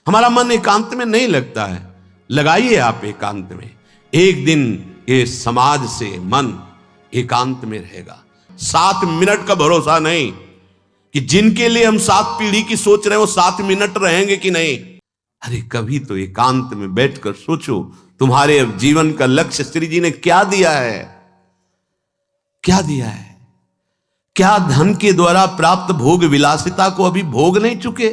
हमारा मन एकांत में नहीं लगता है। लगाइए आप एकांत में, एक दिन ये समाज से मन एकांत में रहेगा। 7 मिनट का भरोसा नहीं कि जिनके लिए हम 7 पीढ़ी की सोच रहे हैं वो 7 मिनट रहेंगे कि नहीं। अरे कभी तो एकांत में बैठकर सोचो, तुम्हारे अब जीवन का लक्ष्य श्री जी ने क्या दिया है, क्या दिया है? क्या धन के द्वारा प्राप्त भोग विलासिता को अभी भोग नहीं चुके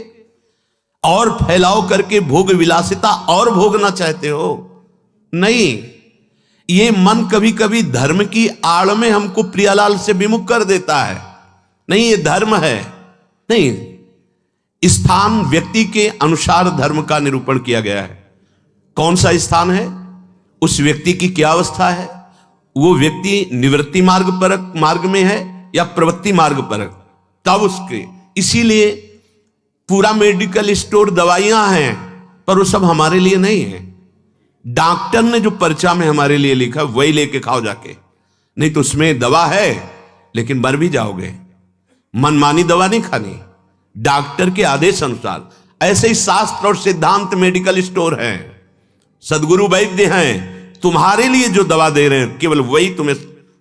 और फैलाव करके भोग विलासिता और भोगना चाहते हो? नहीं, ये मन कभी कभी धर्म की आड़ में हमको प्रियालाल से विमुख कर देता है। नहीं, ये धर्म है नहीं, स्थान व्यक्ति के अनुसार धर्म का निरूपण किया गया है। कौन सा स्थान है, उस व्यक्ति की क्या अवस्था है, वो व्यक्ति निवृत्ति मार्ग में है या प्रवृत्ति मार्ग परक, तब उसके। इसीलिए पूरा मेडिकल स्टोर दवाइयां हैं, पर वो सब हमारे लिए नहीं है। डॉक्टर ने जो पर्चा में हमारे लिए लिखा वही लेके खाओ जाके, नहीं तो उसमें दवा है लेकिन मर भी जाओगे। मनमानी दवा नहीं खानी, डॉक्टर के आदेश अनुसार। ऐसे ही शास्त्र और सिद्धांत मेडिकल स्टोर हैं, सदगुरु वैद्य हैं, तुम्हारे लिए जो दवा दे रहे हैं केवल वही तुम्हें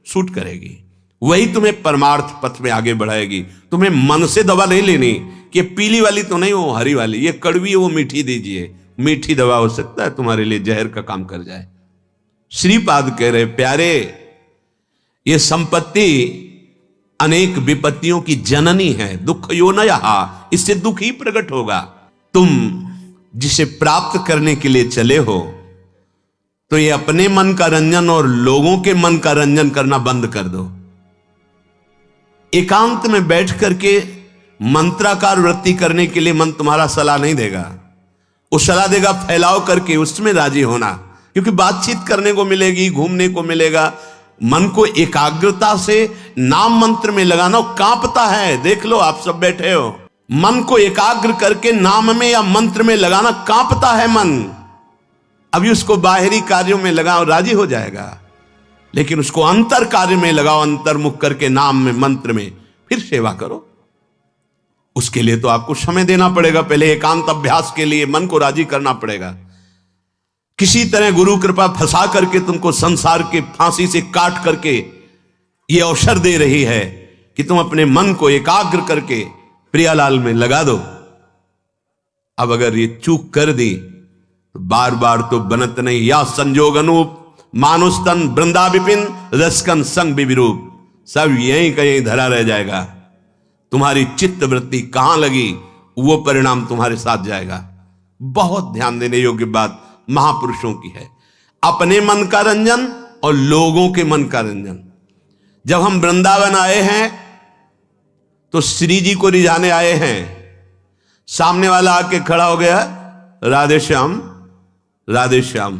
सूट करेगी, वही तुम्हें परमार्थ पथ में आगे बढ़ाएगी। तुम्हें मन से दवा नहीं लेनी कि पीली वाली तो नहीं, वो हरी वाली, ये कड़वी है वो मीठी दीजिए। मीठी दवा हो सकता है तुम्हारे लिए जहर का काम कर जाए। श्रीपाद कह रहे प्यारे, ये संपत्ति अनेक विपत्तियों की जननी है, दुख योनयः, इससे दुख ही प्रकट होगा। तुम जिसे प्राप्त करने के लिए चले हो तो ये अपने मन का रंजन और लोगों के मन का रंजन करना बंद कर दो। एकांत में बैठ करके मंत्राकार वृत्ति करने के लिए मन तुम्हारा सलाह नहीं देगा, वो सलाह देगा फैलाव करके उसमें राजी होना, क्योंकि बातचीत करने को मिलेगी, घूमने को मिलेगा। मन को एकाग्रता से नाम मंत्र में लगाना कांपता है। देख लो, आप सब बैठे हो, मन को एकाग्र करके नाम में या मंत्र में लगाना कांपता है मन। अभी उसको बाहरी कार्यों में लगाओ, राजी हो जाएगा, लेकिन उसको अंतर कार्य में लगाओ, अंतर्मुख करके नाम में मंत्र में, फिर सेवा करो। उसके लिए तो आपको समय देना पड़ेगा, पहले एकांत अभ्यास के लिए मन को राजी करना पड़ेगा। किसी तरह गुरु कृपा फंसा करके तुमको संसार के फांसी से काट करके ये अवसर दे रही है कि तुम अपने मन को एकाग्र करके प्रियालाल में लगा दो। अब अगर ये चूक कर दी तो बार बार तो बनत नहीं। या संजोग अनूप मानुस्तन वृंदा विपिन रसकन संग विरूप, सब यहीं कहीं धरा रह जाएगा। तुम्हारी चित्त वृत्ति कहां लगी वो परिणाम तुम्हारे साथ जाएगा। बहुत ध्यान देने योग्य बात महापुरुषों की है, अपने मन का रंजन और लोगों के मन का रंजन। जब हम वृंदावन आए हैं तो श्री जी को रिझाने आए हैं, सामने वाला आके खड़ा हो गया, राधे श्याम राधे श्याम।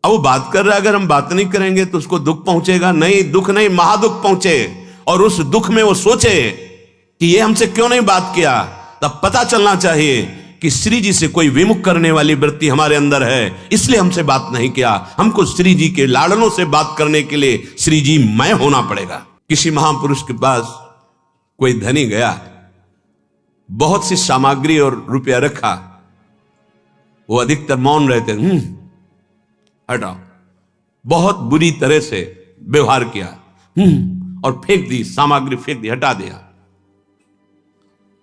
अब वो बात कर रहा है, अगर हम बात नहीं करेंगे तो उसको दुख पहुंचेगा। नहीं, दुख नहीं, महादुख पहुंचे। और उस दुख में वो सोचे कि ये हमसे क्यों नहीं बात किया, तब पता चलना चाहिए कि श्री जी से कोई विमुख करने वाली वृत्ति हमारे अंदर है, इसलिए हमसे बात नहीं किया। हमको श्री जी के लाड़नों से बात करने के लिए श्री जी मैं होना पड़ेगा। किसी महापुरुष के पास कोई धनी गया, बहुत सी सामग्री और रुपया रखा, वो अधिकतर मौन रहते, हटाओ, बहुत बुरी तरह से व्यवहार किया, और फेंक दी, सामग्री फेंक दी, हटा दिया।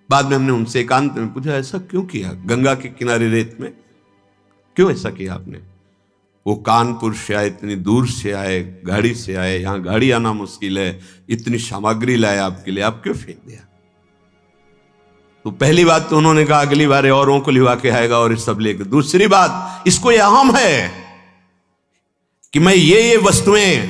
बाद में हमने उनसे एकांत में पूछा, ऐसा क्यों किया? गंगा के किनारे रेत में क्यों ऐसा किया आपने? वो कानपुर से आए, इतनी दूर से आए, गाड़ी से आए, यहां गाड़ी आना मुश्किल है, इतनी सामग्री लाए आपके लिए, आप क्यों फेंक दिया? तो पहली बात तो उन्होंने कहा अगली बार औरों को लिवा के आएगा और सब लेकर। दूसरी बात, इसको यह अहम है कि मैं ये वस्तुएं,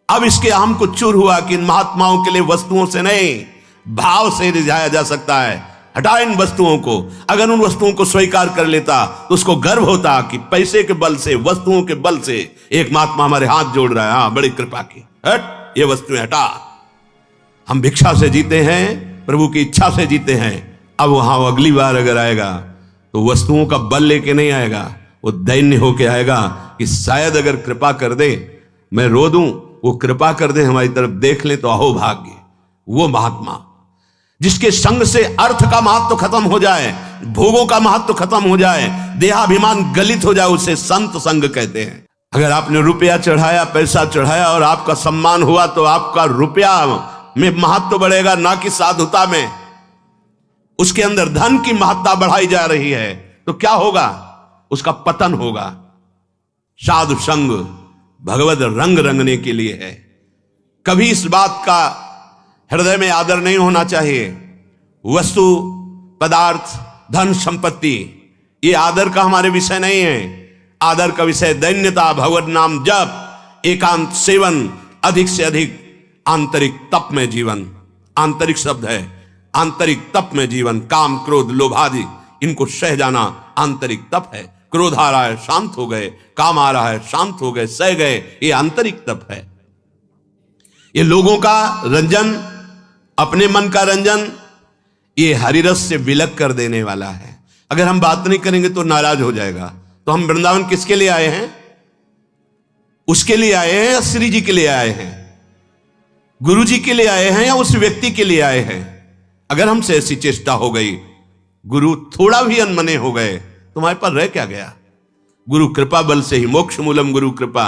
अब इसके अहम को चूर हुआ कि इन महात्माओं के लिए वस्तुओं से नहीं भाव से रिझाया जा सकता है। हटा इन वस्तुओं को। अगर उन वस्तुओं को स्वीकार कर लेता तो उसको गर्व होता कि पैसे के बल से, वस्तुओं के बल से एक महात्मा हमारे हाथ जोड़ रहा है, हाँ बड़ी कृपा की, हट ये वस्तुएं हटा। हम भिक्षा से जीते हैं, प्रभु की इच्छा से जीते हैं। अब वहां अगली बार अगर आएगा तो वस्तुओं का बल लेके नहीं आएगा, वो दैन्य होके आएगा कि शायद अगर कृपा कर दे, मैं रो दूं, वो कृपा कर दे हमारी तरफ देख ले तो अहो भाग्य। वो महात्मा जिसके संग से अर्थ का महत्व खत्म हो जाए, भोगों का महत्व खत्म हो जाए, देहाभिमान गलित हो जाए, उसे संत संग कहते हैं। अगर आपने रुपया चढ़ाया, पैसा चढ़ाया और आपका सम्मान हुआ तो आपका रुपया में महत्व बढ़ेगा, ना कि साधुता में। उसके अंदर धन की महत्ता बढ़ाई जा रही है तो क्या होगा? उसका पतन होगा। साधु संग भगवत रंग रंगने के लिए है। कभी इस बात का हृदय में आदर नहीं होना चाहिए। वस्तु, पदार्थ, धन, संपत्ति, ये आदर का हमारे विषय नहीं है। आदर का विषय दैन्यता, भगवत नाम जप, एकांत सेवन, अधिक से अधिक आंतरिक तप में जीवन। आंतरिक शब्द है, आंतरिक तप में जीवन। काम, क्रोध, लोभादि इनको सह जाना आंतरिक तप है। क्रोध आ रहा है, शांत हो गए, काम आ रहा है, शांत हो गए, सह गए, ये आंतरिक तप है। ये लोगों का रंजन, अपने मन का रंजन, ये हरिरस से विलग कर देने वाला है। अगर हम बात नहीं करेंगे तो नाराज हो जाएगा। तो हम वृंदावन किसके लिए आए हैं? उसके लिए आए हैं या श्री जी के लिए आए हैं? गुरु जी के लिए आए हैं या उस व्यक्ति के लिए आए हैं? अगर हमसे ऐसी चेष्टा हो गई, गुरु थोड़ा भी अनमने हो गए, तुम्हारे पास रह क्या गया? गुरु कृपा बल से ही मोक्ष मूलम गुरु कृपा,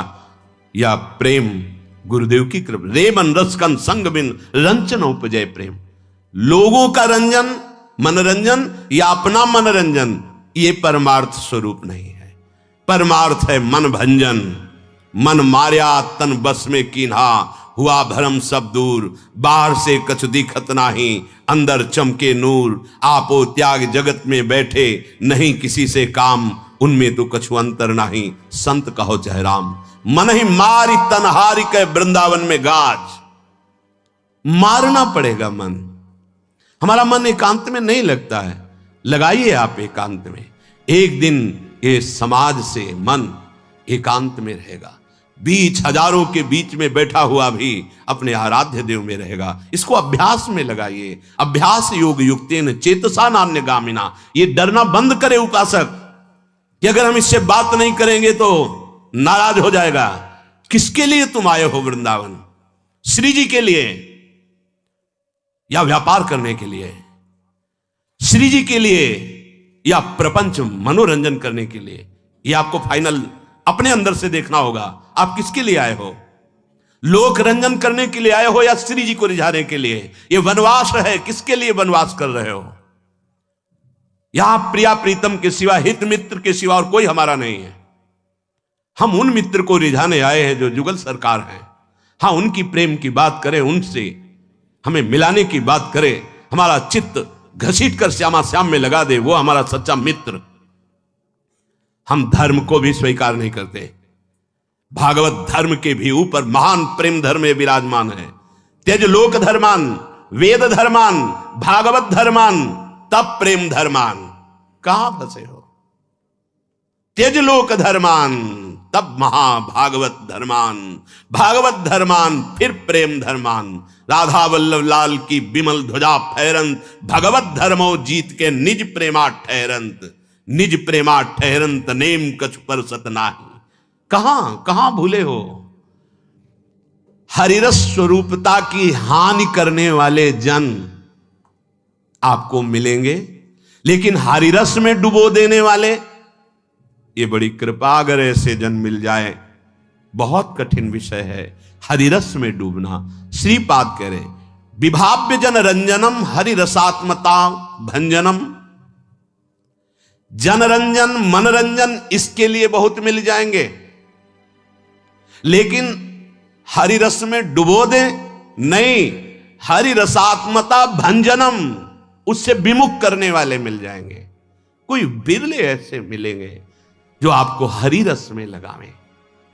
या प्रेम गुरुदेव की कृपा। रेमन रसकन संग बिन रंजन उपजय प्रेम। लोगों का रंजन, मनोरंजन या अपना मनोरंजन, ये परमार्थ स्वरूप नहीं है। परमार्थ है मन भंजन। मन मार्या तन बस में कीन्हा, हुआ भरम सब दूर। बाहर से कछु दिखत नाही, अंदर चमके नूर। आपो त्याग जगत में बैठे, नहीं किसी से काम। उनमें तो कछु अंतर नाही, संत कहो जय राम। मन ही मारी तनहारी के वृंदावन में गाज। मारना पड़ेगा मन। हमारा मन एकांत में नहीं लगता है, लगाइए आप एकांत में। एक दिन ये समाज से मन एकांत में रहेगा। बीच हजारों के बीच में बैठा हुआ भी अपने आराध्य देव में रहेगा। इसको अभ्यास में लगाइए। अभ्यास योग युक्तेन चेतसा नान्य गामिना। ये डरना बंद करे उपासक कि अगर हम इससे बात नहीं करेंगे तो नाराज हो जाएगा। किसके लिए तुम आए हो वृंदावन? श्री जी के लिए या व्यापार करने के लिए? श्री जी के लिए या प्रपंच मनोरंजन करने के लिए? ये आपको फाइनल अपने अंदर से देखना होगा। आप किसके लिए आए हो? लोक रंजन करने के लिए आए हो या श्री जी को रिझाने के लिए? ये वनवास है, किसके लिए वनवास कर रहे हो? यहां प्रिया प्रीतम के सिवा, हित मित्र के सिवा और कोई हमारा नहीं है। हम उन मित्र को रिझाने आए हैं जो जुगल सरकार हैं। हाँ, उनकी प्रेम की बात करें, उनसे हमें मिलाने की बात करें। हमारा चित्त घसीट कर श्यामा श्याम में लगा दे, वो हमारा सच्चा मित्र। हम धर्म को भी स्वीकार नहीं करते। भागवत धर्म के भी ऊपर महान प्रेम धर्म में विराजमान है। त्यज लोक धर्मान, वेद धर्मान, भागवत धर्मान, तब प्रेम धर्मान। कहां फंसे हो? त्यज लोक धर्मान, तब महाभागवत धर्मान। भागवत धर्मान, फिर प्रेम धर्मान। राधा वल्लभ लाल की बिमल ध्वजा फहरंत, भगवत धर्मो जीत के निज प्रेमा ठहरंत। निज प्रेमा ठहरंत, नेम कछु पर सत नाही। कहां भूले हो? हरिरस स्वरूपता की हानि करने वाले जन आपको मिलेंगे, लेकिन हरिरस में डुबो देने वाले, ये बड़ी कृपा। अगर ऐसे जन मिल जाए, बहुत कठिन विषय है हरिरस में डूबना। श्रीपाद कह रहे, विभाव्य जन रंजनम हरिरसात्मता भंजनम। जनरंजन, मनरंजन, इसके लिए बहुत मिल जाएंगे, लेकिन हरिरस में डुबो दे नहीं। हरिरसात्मता भंजनम, उससे विमुख करने वाले मिल जाएंगे। कोई बिरले ऐसे मिलेंगे जो आपको हरिरस में लगावें,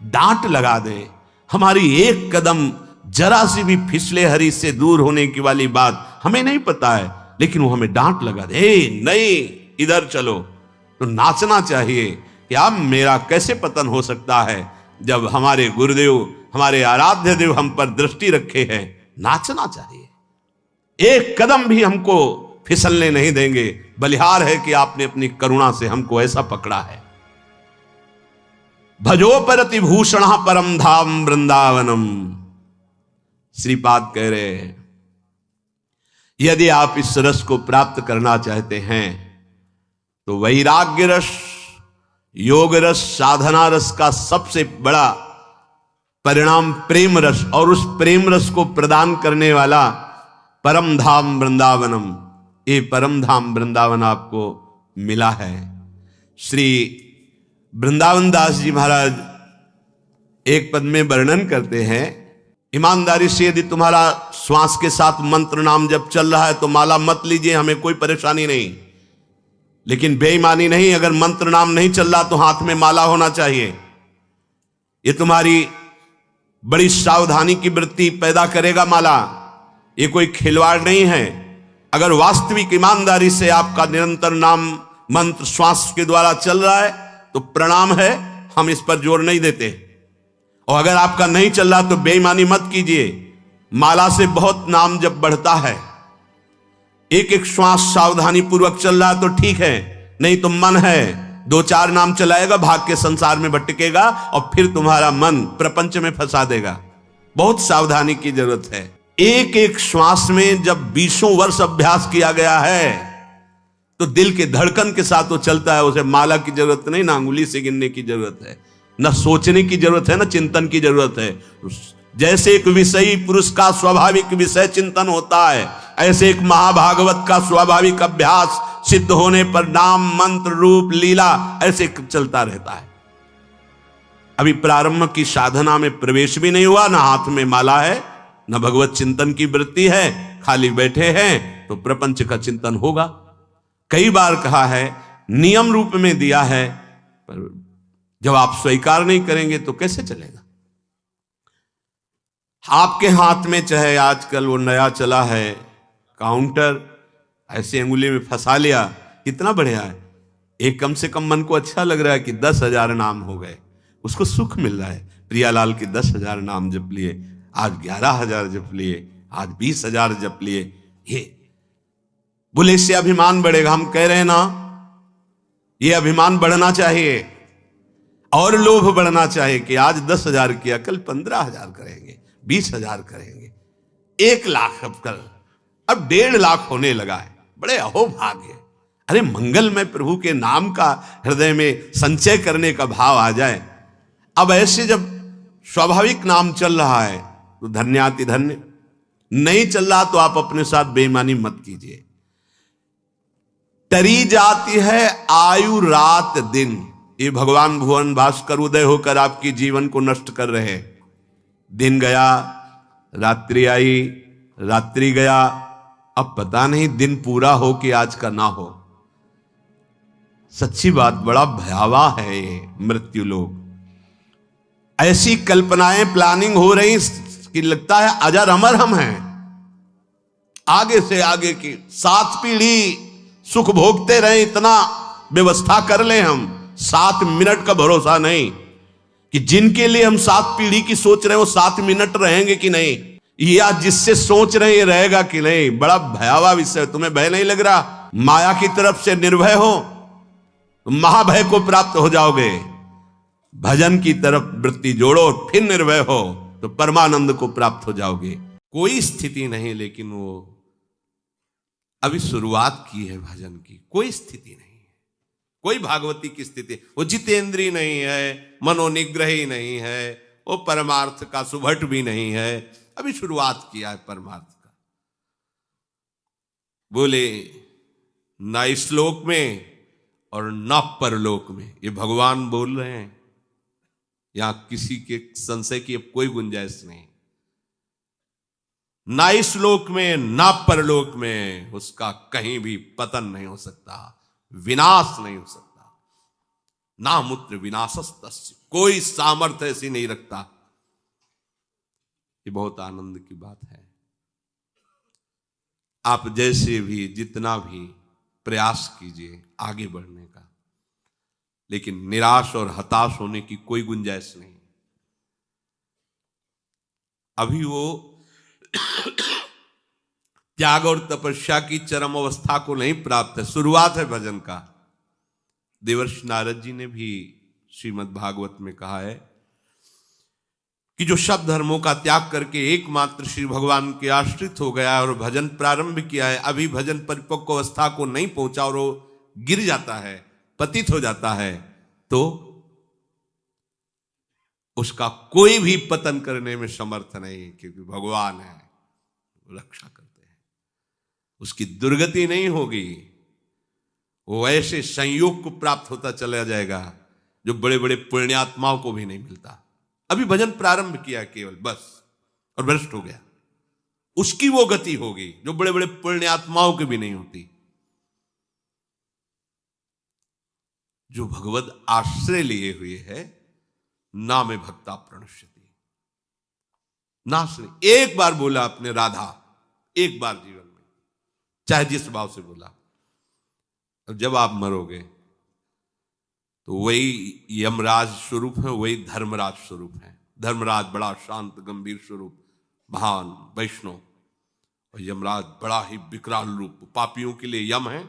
डांट लगा दें। हमारी एक कदम जरा सी भी फिसले हरि से दूर होने की वाली बात हमें नहीं पता है, लेकिन वो हमें डांट लगा दे, नहीं इधर चलो। तो नाचना चाहिए कि अब मेरा कैसे पतन हो सकता है जब हमारे गुरुदेव, हमारे आराध्य देव हम पर दृष्टि रखे हैं। नाचना चाहिए। एक कदम भी हमको फिसलने नहीं देंगे। बलिहार है कि आपने अपनी करुणा से हमको ऐसा पकड़ा है। भजो परति भूषण परम धाम वृंदावनम। श्रीपाद कह रहे हैं, यदि आप इस रस को प्राप्त करना चाहते हैं तो वैराग्य रस, योग रस, साधना रस का सबसे बड़ा परिणाम प्रेम रस, और उस प्रेम रस को प्रदान करने वाला परम धाम वृंदावनम, ये परम धाम वृंदावन आपको मिला है। श्री वृंदावन दास जी महाराज एक पद में वर्णन करते हैं, ईमानदारी से यदि तुम्हारा श्वास के साथ मंत्र नाम जब चल रहा है तो माला मत लीजिए, हमें कोई परेशानी नहीं, लेकिन बेईमानी नहीं, अगर मंत्र नाम नहीं चल रहा तो हाथ में माला होना चाहिए। ये तुम्हारी बड़ी सावधानी की वृत्ति पैदा करेगा माला, ये कोई खिलवाड़ नहीं है। अगर वास्तविक ईमानदारी से आपका निरंतर नाम मंत्र श्वास के द्वारा चल रहा है तो प्रणाम है, हम इस पर जोर नहीं देते। और अगर आपका नहीं चल रहा तो बेईमानी मत कीजिए। माला से बहुत नाम जब बढ़ता है, एक एक श्वास सावधानी पूर्वक चल रहा है तो ठीक है, नहीं तो मन है 2-4 नाम चलाएगा, भाग के संसार में भटकेगा और फिर तुम्हारा मन प्रपंच में फंसा देगा। बहुत सावधानी की जरूरत है। एक एक श्वास में जब 20 वर्ष अभ्यास किया गया है तो दिल के धड़कन के साथ वो चलता है, उसे माला की जरूरत नहीं, ना अंगुली से गिनने की जरूरत है, न सोचने की जरूरत है, न चिंतन की जरूरत है। जैसे एक विषयी पुरुष का स्वाभाविक विषय चिंतन होता है, ऐसे एक महाभागवत का स्वाभाविक अभ्यास सिद्ध होने पर नाम मंत्र रूप लीला ऐसे चलता रहता है। अभी प्रारंभ की साधना में प्रवेश भी नहीं हुआ, ना हाथ में माला है, न भगवत चिंतन की वृत्ति है, खाली बैठे हैं तो प्रपंच का चिंतन होगा। कई बार कहा है, नियम रूप में दिया है, पर जब आप स्वीकार नहीं करेंगे तो कैसे चलेगा। आपके हाथ में चाहे आजकल वो नया चला है काउंटर, ऐसे अंगुली में फंसा लिया, कितना बढ़िया है। एक कम से कम मन को अच्छा लग रहा है कि 10,000 नाम हो गए, उसको सुख मिल रहा है। प्रियालाल के 10,000 नाम जप लिए, आज 11,000 जप लिए, आज 20,000 जप लिए। ये बोले इससे अभिमान बढ़ेगा। हम कह रहे हैं ना, ये अभिमान बढ़ना चाहिए और लोभ बढ़ना चाहिए कि आज 10,000 किया, कल 15,000 करेंगे, 20,000 करेंगे, 1,00,000 अब कल, अब 1.5 होने लगा है। बड़े अहोभाग्य। अरे मंगल में प्रभु के नाम का हृदय में संचय करने का भाव आ जाए। अब ऐसे जब स्वाभाविक नाम चल रहा है तो धन्याति धन्य, नहीं चल रहा तो आप अपने साथ बेईमानी मत कीजिए। टरी जाती है आयु रात दिन, ये भगवान भुवन भास्कर उदय होकर आपकी जीवन को नष्ट कर रहे हैं। दिन गया, रात्रि आई, रात्रि गया, अब पता नहीं दिन पूरा हो कि आज का ना हो। सच्ची बात, बड़ा भयावह है ये मृत्यु लोक। ऐसी कल्पनाएं प्लानिंग हो रही कि लगता है अजर अमर हम हैं, आगे से आगे की 7 पीढ़ी सुख भोगते रहे, इतना व्यवस्था कर ले हम। 7 मिनट का भरोसा नहीं कि जिनके लिए हम 7 पीढ़ी की सोच रहे हैं वो 7 मिनट रहेंगे कि नहीं, या जिससे सोच रहे हैं रहेगा कि नहीं। बड़ा भयावह विषय। तुम्हें भय नहीं लग रहा? माया की तरफ से निर्भय हो तो महाभय को प्राप्त हो जाओगे। भजन की तरफ वृत्ति जोड़ो, फिर निर्भय हो तो परमानंद को प्राप्त हो जाओगे। कोई स्थिति नहीं, लेकिन वो अभी शुरुआत की है भजन की, कोई स्थिति नहीं है, कोई भागवती की स्थिति। वो जितेंद्री नहीं है, मनोनिग्रही नहीं है, वो परमार्थ का सुभट भी नहीं है, अभी शुरुआत किया है परमार्थ का। बोले ना इस लोक में और ना परलोक में, ये भगवान बोल रहे हैं। यहां किसी के संशय की अब कोई गुंजाइश नहीं। ना इस लोक में ना परलोक में उसका कहीं भी पतन नहीं हो सकता, विनाश नहीं हो सकता। ना मूत्र विनाशस्तस्य, कोई सामर्थ्य ऐसी नहीं रखता। ये बहुत आनंद की बात है। आप जैसे भी जितना भी प्रयास कीजिए आगे बढ़ने का, लेकिन निराश और हताश होने की कोई गुंजाइश नहीं। अभी वो त्याग और तपस्या की चरम अवस्था को नहीं प्राप्त है, शुरुआत है भजन का। देवर्षि नारद जी ने भी श्रीमद् भागवत में कहा है कि जो सब धर्मों का त्याग करके एकमात्र श्री भगवान के आश्रित हो गया और भजन प्रारंभ किया है, अभी भजन परिपक्व अवस्था को नहीं पहुंचा और वो गिर जाता है, पतित हो जाता है, तो उसका कोई भी पतन करने में समर्थ नहीं, क्योंकि भगवान है, रक्षा करते हैं, उसकी दुर्गति नहीं होगी। वो ऐसे संयोग को प्राप्त होता चला जाएगा जो बड़े बड़े पुण्यात्माओं को भी नहीं मिलता। अभी भजन प्रारंभ किया केवल, बस, और भ्रष्ट हो गया, उसकी वो गति होगी जो बड़े बड़े पुण्यात्माओं की भी नहीं होती। जो भगवत आश्रय लिए हुए है, नामे भक्ता प्रणश्यति, नाश नहीं। एक बार बोला आपने राधा, एक बार जीवन में, चाहे जिस भाव से बोला, और जब आप मरोगे तो वही यमराज स्वरूप है, वही धर्मराज स्वरूप है। धर्मराज बड़ा शांत गंभीर स्वरूप, महान वैष्णव, और यमराज बड़ा ही विकराल रूप, पापियों के लिए यम है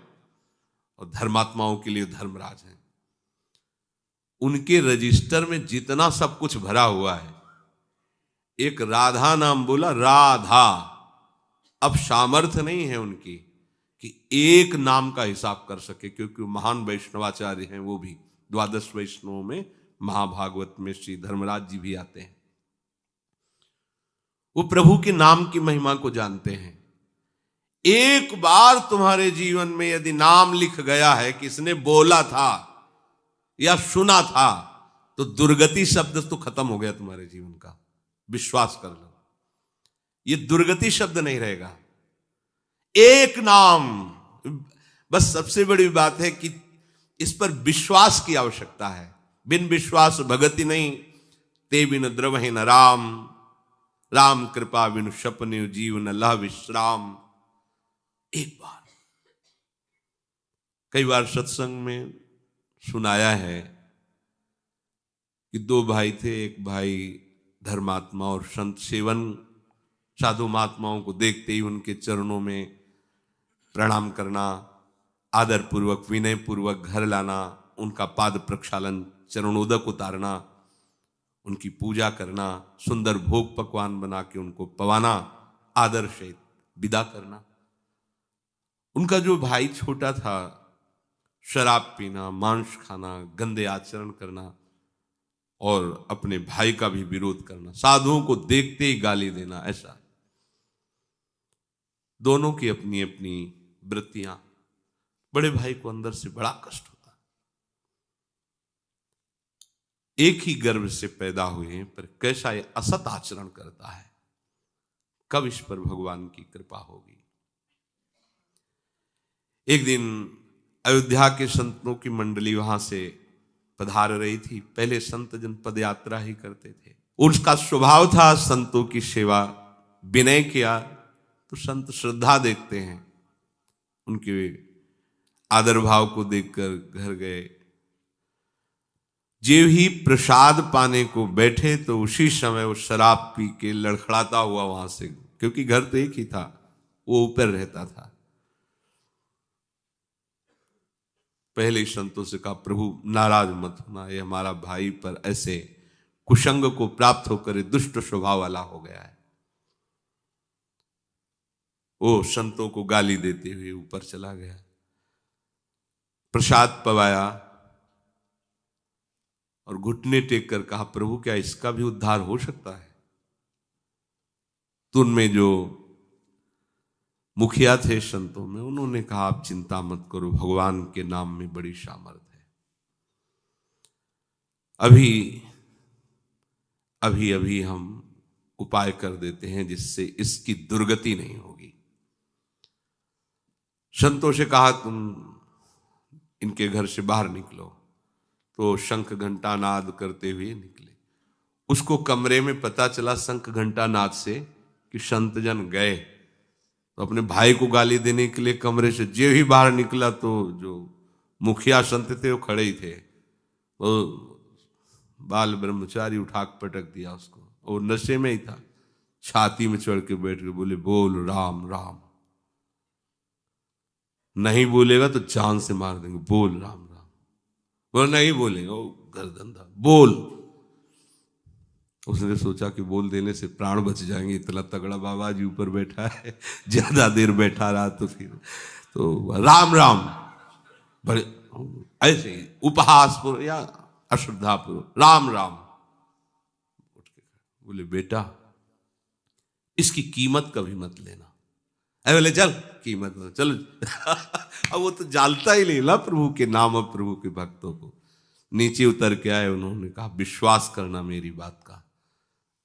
और धर्मात्माओं के लिए धर्मराज है। उनके रजिस्टर में जितना सब कुछ भरा हुआ है, एक राधा नाम बोला, राधा, अब सामर्थ्य नहीं है उनकी कि एक नाम का हिसाब कर सके, क्योंकि महान वैष्णवाचार्य हैं, वो भी 12 वैष्णवों में, महाभागवत में श्री धर्मराज जी भी आते हैं। वो प्रभु के नाम की महिमा को जानते हैं। एक बार तुम्हारे जीवन में यदि नाम लिख गया है, किसने बोला था या सुना था, तो दुर्गति शब्द तो खत्म हो गया तुम्हारे जीवन का, विश्वास कर लो, ये दुर्गति शब्द नहीं रहेगा। एक नाम, बस सबसे बड़ी बात है कि इस पर विश्वास की आवश्यकता है। बिन विश्वास भगति नहीं, ते बिन द्रवहि न राम, राम कृपा बिनु सपने जीवन लह विश्राम। एक बार, कई बार सत्संग में सुनाया है कि 2 भाई थे, एक भाई धर्मात्मा और संत सेवन, साधु महात्माओं को देखते ही उनके चरणों में प्रणाम करना, आदर पूर्वक विनय पूर्वक घर लाना, उनका पाद प्रक्षालन, चरणोदक उतारना, उनकी पूजा करना, सुंदर भोग पकवान बना के उनको पवाना, आदर से विदा करना। उनका जो भाई छोटा था, शराब पीना, मांस खाना, गंदे आचरण करना और अपने भाई का भी विरोध करना, साधुओं को देखते ही गाली देना, ऐसा। दोनों की अपनी अपनी वृत्तियां। बड़े भाई को अंदर से बड़ा कष्ट होता, एक ही गर्भ से पैदा हुए पर कैसा ये असत आचरण करता है, कब इस पर भगवान की कृपा होगी। एक दिन अयोध्या के संतों की मंडली वहां से पधार रही थी। पहले संत जन पद यात्रा ही करते थे, उसका स्वभाव था संतों की सेवा। विनय किया तो संत श्रद्धा देखते हैं, उनके आदर भाव को देखकर घर गए। जो ही प्रसाद पाने को बैठे तो उसी समय वो शराब पी के लड़खड़ाता हुआ वहां से, क्योंकि घर तो एक ही था, वो ऊपर रहता था। पहले ही संतों से कहा, प्रभु नाराज मत होना, ये हमारा भाई पर ऐसे कुसंग को प्राप्त होकर दुष्ट स्वभाव वाला हो गया है। वो संतों को गाली देते हुए ऊपर चला गया, प्रसाद पवाया और घुटने टेक कर कहा, प्रभु क्या इसका भी उद्धार हो सकता है? तो उनमें जो मुखिया थे संतों में, उन्होंने कहा, आप चिंता मत करो, भगवान के नाम में बड़ी सामर्थ है। अभी हम उपाय कर देते हैं जिससे इसकी दुर्गति नहीं होगी। संतों से कहा, तुम इनके घर से बाहर निकलो। तो शंख घंटा नाद करते हुए निकले। उसको कमरे में पता चला शंख घंटा नाद से कि संत जन गए, तो अपने भाई को गाली देने के लिए कमरे से जो ही बाहर निकला तो जो मुखिया संत थे वो खड़े ही थे, वो बाल ब्रह्मचारी उठा पटक दिया उसको। वो नशे में ही था, छाती में चढ़ के बैठ के बोले, बोल राम राम, नहीं बोलेगा तो जान से मार देंगे, बोल राम राम। बोल नहीं बोलेगा, वो गर्दन था, बोल। उसने सोचा कि बोल देने से प्राण बच जाएंगे, इतना तगड़ा बाबा जी ऊपर बैठा है, ज्यादा देर बैठा रहा तो फिर तो राम राम बड़े ऐसे ही उपहास पूर्व या अश्रद्धा पूर्व राम राम उठ के बोले बेटा इसकी कीमत कभी मत लेना। अरे बोले चल कीमत मत चलो अब वो तो जानता ही नहीं ना प्रभु के नाम और प्रभु के भक्तों को। नीचे उतर के आए, उन्होंने कहा विश्वास करना मेरी बात का,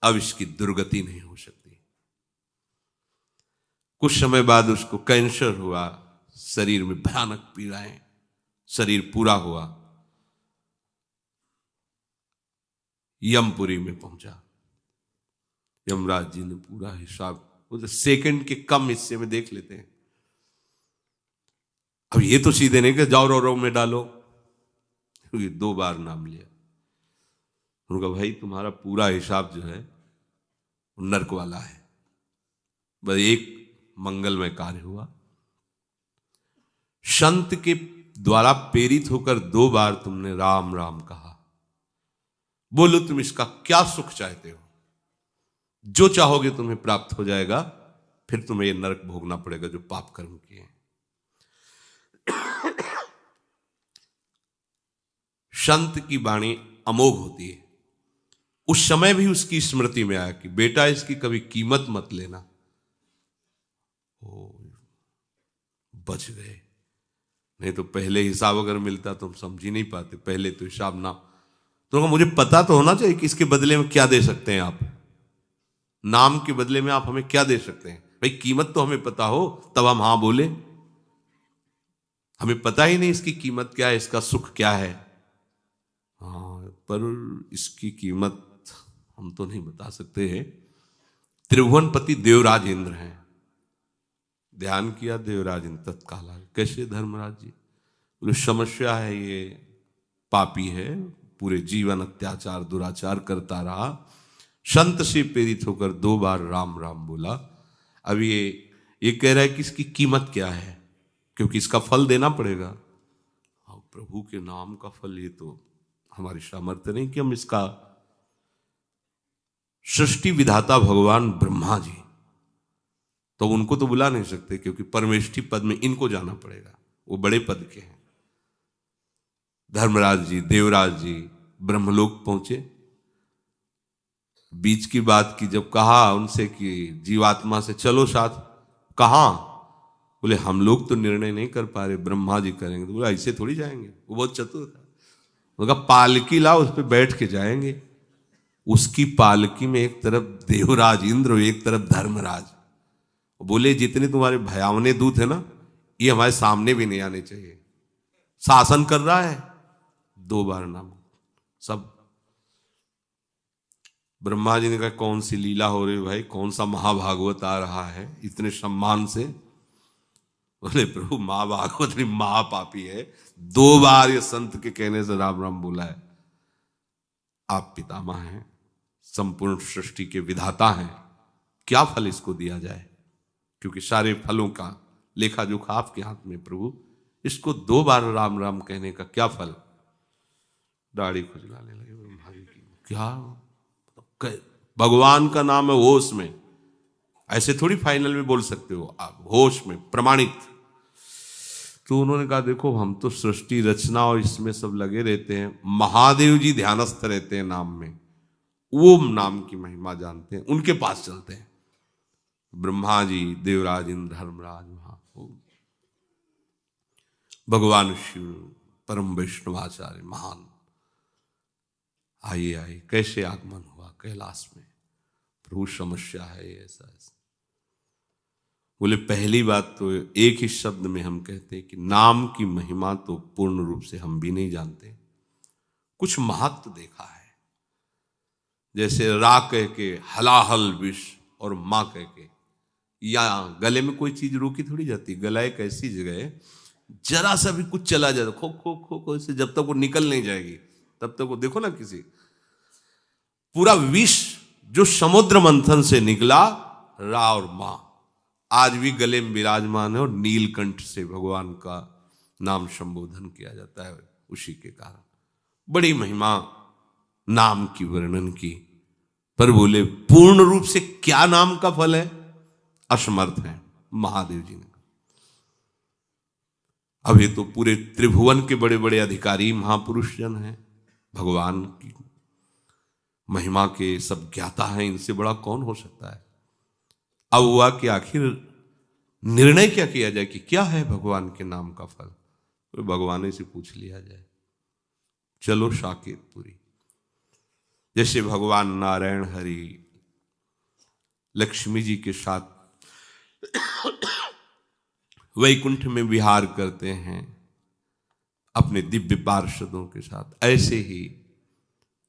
अब इसकी दुर्गति नहीं हो सकती। कुछ समय बाद उसको कैंसर हुआ, शरीर में भयानक पीड़ाएं, शरीर पूरा हुआ, यमपुरी में पहुंचा। यमराज जी ने पूरा हिसाब वो सेकंड के कम हिस्से में देख लेते हैं। अब ये तो सीधे नहीं कि जाओ रो में डालो, क्योंकि 2 बार नाम लिया। उनका भाई तुम्हारा पूरा हिसाब जो है नर्क वाला है, बस एक मंगलमय कार्य हुआ। संत के द्वारा प्रेरित होकर 2 बार तुमने राम राम कहा, बोलो तुम इसका क्या सुख चाहते हो, जो चाहोगे तुम्हें प्राप्त हो जाएगा, फिर तुम्हें यह नरक भोगना पड़ेगा जो पाप कर्म किए। संत की वाणी अमोघ होती है। उस समय भी उसकी स्मृति में आया कि बेटा इसकी कभी कीमत मत लेना। ओ, बच गए, नहीं तो पहले हिसाब अगर मिलता तो हम समझ ही नहीं पाते। पहले तो हिसाब ना, तो मुझे पता तो होना चाहिए कि इसके बदले में क्या दे सकते हैं आप, नाम के बदले में आप हमें क्या दे सकते हैं। भाई कीमत तो हमें पता हो तब हम हां बोले, हमें पता ही नहीं इसकी कीमत क्या है, इसका सुख क्या है। हाँ, पर इसकी कीमत हम तो नहीं बता सकते हैं। त्रिभुवनपति देवराज इंद्र हैं, ध्यान किया देवराज इंद्र तत्काल आए। कैसे धर्मराज जी, बोले समस्या है, ये पापी है, पूरे जीवन अत्याचार दुराचार करता रहा, संत से प्रेरित होकर 2 बार राम राम बोला। अब ये कह रहा है कि इसकी कीमत क्या है, क्योंकि इसका फल देना पड़ेगा। हाँ, प्रभु के नाम का फल, ये तो हमारी सामर्थ्य नहीं कि हम इसका। सृष्टि विधाता भगवान ब्रह्मा जी, तो उनको तो बुला नहीं सकते क्योंकि परमेष्ठी पद में इनको जाना पड़ेगा, वो बड़े पद के हैं। धर्मराज जी देवराज जी ब्रह्मलोक पहुंचे। बीच की बात की जब कहा उनसे कि जीवात्मा से चलो साथ, कहां, बोले हम लोग तो निर्णय नहीं कर पा रहे, ब्रह्मा जी करेंगे। तो बोला ऐसे थोड़ी जाएंगे, वो बहुत चतुर था। बोला पालकी लाओ, उस पर बैठ के जाएंगे। उसकी पालकी में एक तरफ देवराज इंद्र, एक तरफ धर्मराज। बोले जितने तुम्हारे भयावने दूत है ना, ये हमारे सामने भी नहीं आने चाहिए, शासन कर रहा है। 2 बार नाम सब। ब्रह्मा जी ने कहा कौन सी लीला हो रही है भाई, कौन सा महाभागवत आ रहा है इतने सम्मान से। बोले प्रभु महाभागवत नहीं, महापापी है, 2 बार ये संत के कहने से राम राम बोला है। आप पितामह हैं, संपूर्ण सृष्टि के विधाता हैं, क्या फल इसको दिया जाए, क्योंकि सारे फलों का लेखा जोखा आपके हाथ में प्रभु। इसको 2 बार राम राम कहने का क्या फल। दाढ़ी खुजलाने लगे ब्रह्मा जी की। क्या भगवान का नाम है होश में, ऐसे थोड़ी फाइनल में बोल सकते हो आप, होश में प्रमाणित। तो उन्होंने कहा देखो हम तो सृष्टि रचना और इसमें सब लगे रहते हैं, महादेव जी ध्यानस्थ रहते हैं नाम में, ओम नाम की महिमा जानते हैं, उनके पास चलते हैं। ब्रह्मा जी देवराज इंद्र धर्मराज वहां, भगवान शिव परम वैष्णवाचार्य महान आइए कैसे आगमन हुआ कैलाश में। प्रभु समस्या है ऐसा ऐसा। बोले पहली बात तो एक ही शब्द में हम कहते हैं कि नाम की महिमा तो पूर्ण रूप से हम भी नहीं जानते, कुछ महत्व देखा है। जैसे रा कह के हलाहल विष और माँ कह के, या गले में कोई चीज रोकी थोड़ी जाती। गला एक ऐसी जगह है, जरा सा भी कुछ चला जाए खो खो खो खो से, जब तक वो निकल नहीं जाएगी तब तक वो, देखो ना किसी पूरा विष जो समुद्र मंथन से निकला, रा और मां आज भी गले में विराजमान है, और नीलकंठ से भगवान का नाम संबोधन किया जाता है उसी के कारण। बड़ी महिमा नाम की वर्णन की, पर बोले पूर्ण रूप से क्या नाम का फल है, असमर्थ है। महादेव जी ने अभी तो पूरे त्रिभुवन के बड़े बड़े अधिकारी महापुरुष जन हैं, भगवान की महिमा के सब ज्ञाता हैं, इनसे बड़ा कौन हो सकता है। अब हुआ कि आखिर निर्णय क्या किया जाए कि क्या है भगवान के नाम का फल। तो भगवान से पूछ लिया जाए, चलो साकेतपुरी। जैसे भगवान नारायण हरि लक्ष्मी जी के साथ वैकुंठ में विहार करते हैं अपने दिव्य पार्षदों के साथ, ऐसे ही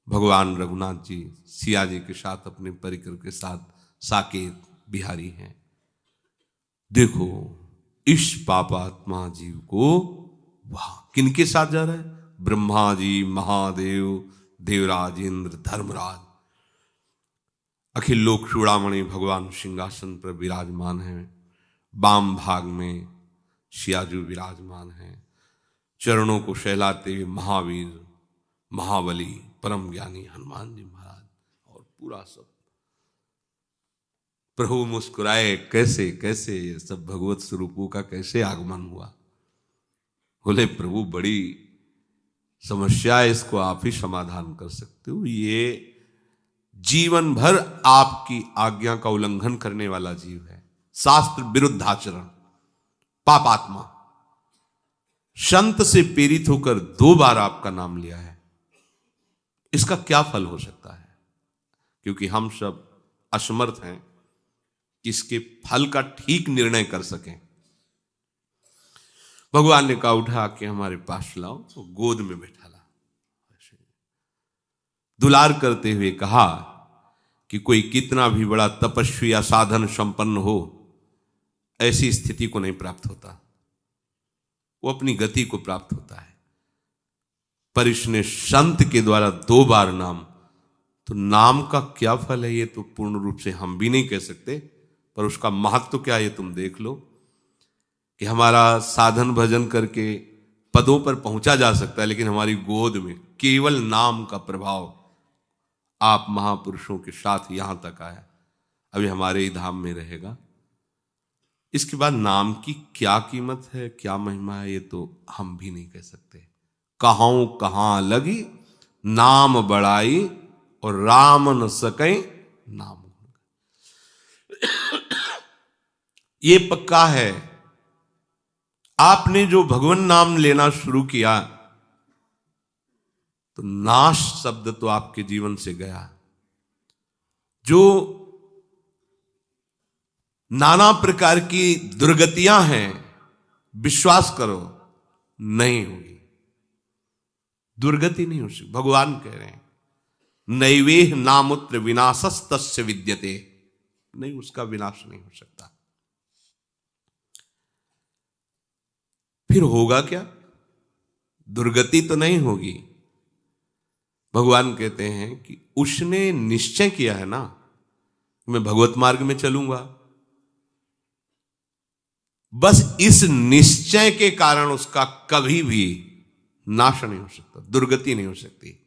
भगवान रघुनाथ जी सिया जी के साथ अपने परिकर के साथ साकेत बिहारी हैं। देखो इस पापात्मा जीव को वहां किनके साथ जा रहा है, ब्रह्मा जी, महादेव, देवराज इंद्र, धर्मराज, अखिल लोक चूड़ामणि भगवान सिंहासन पर विराजमान हैं। वाम भाग में सियाजू विराजमान हैं। चरणों को सहलाते हुए महावीर, महाबली, परम ज्ञानी हनुमान जी महाराज और पूरा सब। प्रभु मुस्कुराए, कैसे कैसे ये सब भगवत स्वरूपों का कैसे आगमन हुआ। बोले प्रभु बड़ी समस्या है, इसको आप ही समाधान कर सकते हो। ये जीवन भर आपकी आज्ञा का उल्लंघन करने वाला जीव है, शास्त्र विरुद्ध आचरण, पापात्मा। संत से प्रेरित होकर 2 बार आपका नाम लिया है, इसका क्या फल हो सकता है। क्योंकि हम सब असमर्थ हैं कि इसके फल का ठीक निर्णय कर सकें। भगवान ने कहा उठा के हमारे पास लाओ, तो गोद में बैठा ला। दुलार करते हुए कहा कि कोई कितना भी बड़ा तपस्वी या साधन संपन्न हो, ऐसी स्थिति को नहीं प्राप्त होता, वो अपनी गति को प्राप्त होता है। पर इसने संत के द्वारा 2 बार नाम, तो नाम का क्या फल है ये तो पूर्ण रूप से हम भी नहीं कह सकते, पर उसका महत्व क्या है ये तुम देख लो कि हमारा साधन भजन करके पदों पर पहुंचा जा सकता है, लेकिन हमारी गोद में केवल नाम का प्रभाव आप महापुरुषों के साथ यहां तक आया, अभी हमारे ही धाम में रहेगा। इसके बाद नाम की क्या कीमत है, क्या महिमा है, ये तो हम भी नहीं कह सकते। कहां कहां लगी नाम बड़ाई और राम न सके नाम। ये पक्का है, आपने जो भगवान नाम लेना शुरू किया तो नाश शब्द तो आपके जीवन से गया। जो नाना प्रकार की दुर्गतियां हैं, विश्वास करो नहीं होगी, दुर्गति नहीं हो सकती। भगवान कह रहे हैं नैवेह नामुत्र विनाशस्तस्य विद्यते, नहीं उसका विनाश नहीं हो सकता। फिर होगा क्या, दुर्गति तो नहीं होगी। भगवान कहते हैं कि उसने निश्चय किया है ना, मैं भगवत मार्ग में चलूंगा, बस इस निश्चय के कारण उसका कभी भी नाश नहीं हो सकता, दुर्गति नहीं हो सकती।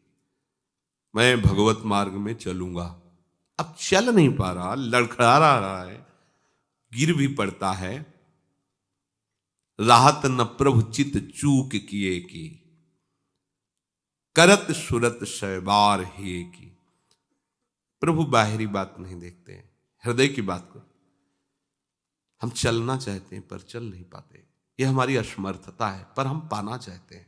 मैं भगवत मार्ग में चलूंगा, अब चल नहीं पा रहा, लड़खड़ा रहा है, गिर भी पड़ता है, राहत न प्रभु चित चूक किए की, करत सुरत शैबार ही की। प्रभु बाहरी बात नहीं देखते हैं, हृदय की बात को। हम चलना चाहते हैं पर चल नहीं पाते, यह हमारी असमर्थता है, पर हम पाना चाहते हैं।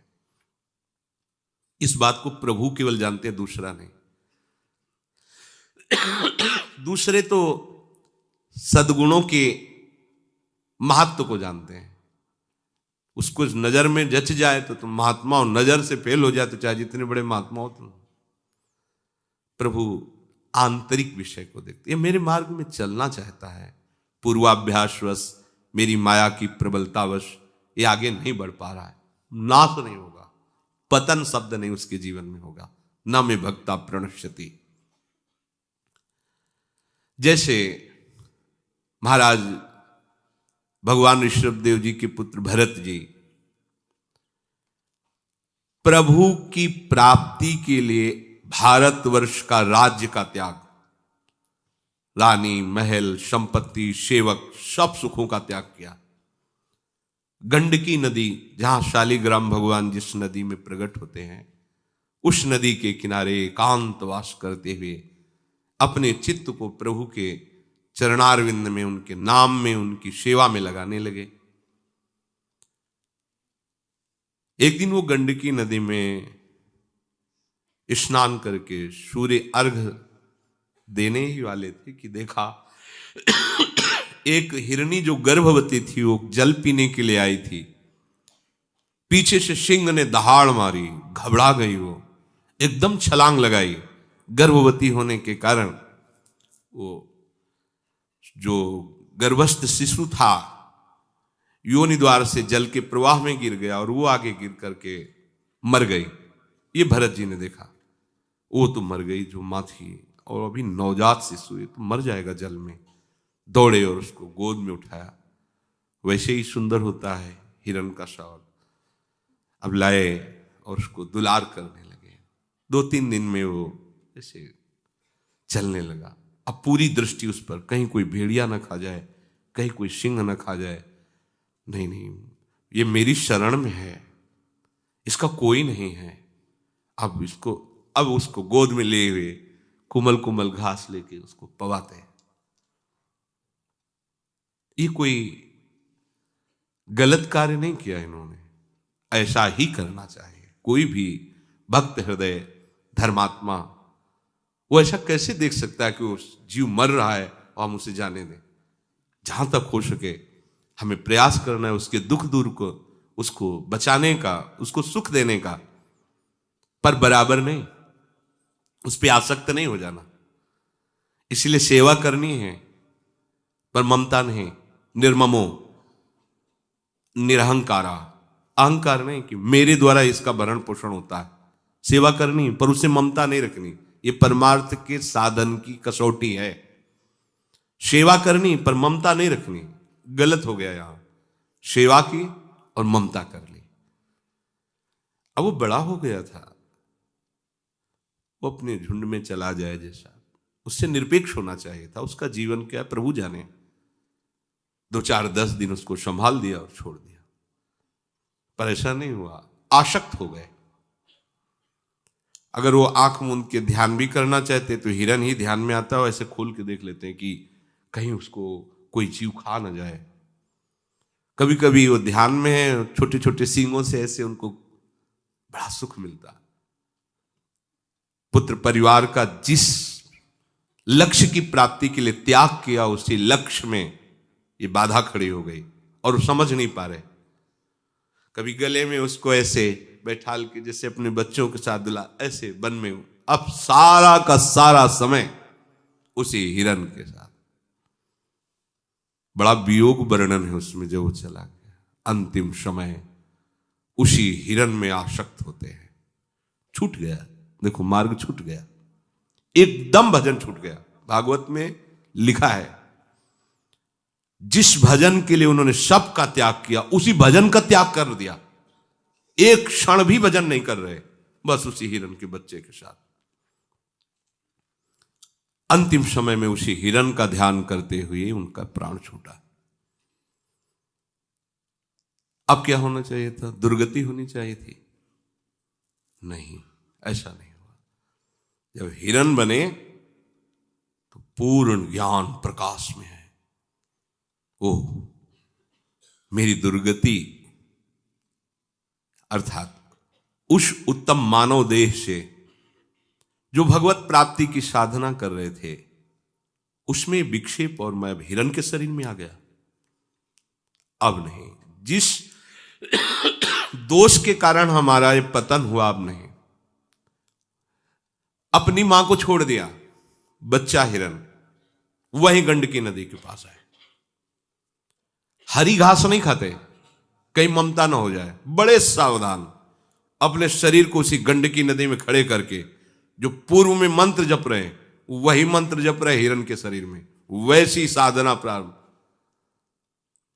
इस बात को प्रभु केवल जानते हैं, दूसरा नहीं। दूसरे तो सद्गुणों के महत्व को जानते हैं, उसको नजर में जच जाए तो तुम महात्मा हो, नजर से फेल हो जाए तो चाहे जितने बड़े महात्मा हो तुम। प्रभु आंतरिक विषय को देखते, ये मेरे मार्ग में चलना चाहता है, पूर्वाभ्यासवश मेरी माया की प्रबलतावश ये आगे नहीं बढ़ पा रहा है, नाश नहीं होगा, पतन शब्द नहीं उसके जीवन में होगा। न में भक्ता प्रणश्यति। जैसे महाराज भगवान ऋषभदेव जी के पुत्र भरत जी प्रभु की प्राप्ति के लिए भारतवर्ष का राज्य का त्याग, रानी, महल, संपत्ति, सेवक, सब सुखों का त्याग किया। गंडकी नदी, जहां शालिग्राम भगवान जिस नदी में प्रकट होते हैं, उस नदी के किनारे एकांतवास करते हुए अपने चित्त को प्रभु के चरणारविंद में, उनके नाम में, उनकी सेवा में लगाने लगे। एक दिन वो गंडकी नदी में स्नान करके सूर्य अर्घ देने ही वाले थे कि देखा एक हिरनी जो गर्भवती थी, वो जल पीने के लिए आई थी। पीछे से सिंह ने दहाड़ मारी, घबरा गई, वो एकदम छलांग लगाई। गर्भवती होने के कारण वो जो गर्भस्थ शिशु था योनि द्वार से जल के प्रवाह में गिर गया और वो आगे गिर करके मर गई। ये भरत जी ने देखा, वो तो मर गई जो माँ थी, और अभी नवजात शिशु ये तो मर जाएगा जल में। दौड़े और उसको गोद में उठाया। वैसे ही सुंदर होता है हिरण का शौर। अब लाए और उसको दुलार करने लगे। 2-3 दिन में वो ऐसे चलने लगा। अब पूरी दृष्टि उस पर, कहीं कोई भेड़िया न खा जाए, कहीं कोई सिंह न खा जाए। नहीं नहीं, ये मेरी शरण में है, इसका कोई नहीं है। अब उसको गोद में ले हुए कुमल कुमल घास लेके उसको पवाते। ये कोई गलत कार्य नहीं किया इन्होंने, ऐसा ही करना चाहिए। कोई भी भक्त हृदय धर्मात्मा वो ऐसा कैसे देख सकता है कि वो जीव मर रहा है और हम उसे जाने दें। जहां तक हो सके हमें प्रयास करना है उसके दुख दूर को, उसको बचाने का, उसको सुख देने का, पर बराबर नहीं, उस पर आसक्त नहीं हो जाना। इसलिए सेवा करनी है पर ममता नहीं, निर्ममो निरहंकारा, अहंकार नहीं कि मेरे द्वारा इसका भरण पोषण होता है। सेवा करनी पर उससे ममता नहीं रखनी, ये परमार्थ के साधन की कसौटी है। सेवा करनी पर ममता नहीं रखनी, गलत हो गया। यहां सेवा की और ममता कर ली। अब वो बड़ा हो गया था, वो अपने झुंड में चला जाए जैसा, उससे निरपेक्ष होना चाहिए था। उसका जीवन क्या प्रभु जाने। 2-4-10 दिन उसको संभाल दिया और छोड़ दिया, पर ऐसा नहीं हुआ, आसक्त हो गए। अगर वो आंख मूंद के ध्यान भी करना चाहते तो हिरन ही ध्यान में आता हो, ऐसे खोल के देख लेते हैं कि कहीं उसको कोई जीव खा ना जाए। कभी कभी वो ध्यान में है, छोटे छोटे सींगों से ऐसे उनको बड़ा सुख मिलता। पुत्र परिवार का जिस लक्ष्य की प्राप्ति के लिए त्याग किया, उसी लक्ष्य में ये बाधा खड़ी हो गई और वो समझ नहीं पा रहे। कभी गले में उसको ऐसे बैठाल के जैसे अपने बच्चों के साथ दुला, ऐसे वन में। अब सारा का सारा समय उसी हिरन के साथ। बड़ा वियोग वर्णन है उसमें, जब वो चला गया अंतिम समय उसी हिरन में आसक्त होते हैं। छूट गया, देखो मार्ग छूट गया, एकदम भजन छूट गया। भागवत में लिखा है जिस भजन के लिए उन्होंने सब का त्याग किया, उसी भजन का त्याग कर दिया। एक क्षण भी भजन नहीं कर रहे, बस उसी हिरन के बच्चे के साथ। अंतिम समय में उसी हिरन का ध्यान करते हुए उनका प्राण छूटा। अब क्या होना चाहिए था? दुर्गति होनी चाहिए थी? नहीं, ऐसा नहीं हुआ। जब हिरन बने तो पूर्ण ज्ञान प्रकाश में है। ओह, मेरी दुर्गति अर्थात उस उत्तम मानव देह से जो भगवत प्राप्ति की साधना कर रहे थे, उसमें विक्षेप और मैं हिरन के शरीर में आ गया। अब नहीं, जिस दोष के कारण हमारा ये पतन हुआ, अब नहीं। अपनी मां को छोड़ दिया, बच्चा हिरन वहीं गंडकी नदी के पास है। हरी घास नहीं खाते, कहीं ममता ना हो जाए, बड़े सावधान अपने शरीर को उसी गंडकी नदी में खड़े करके जो पूर्व में मंत्र जप रहे वही मंत्र जप रहे हिरन के शरीर में, वैसी साधना प्रारंभ।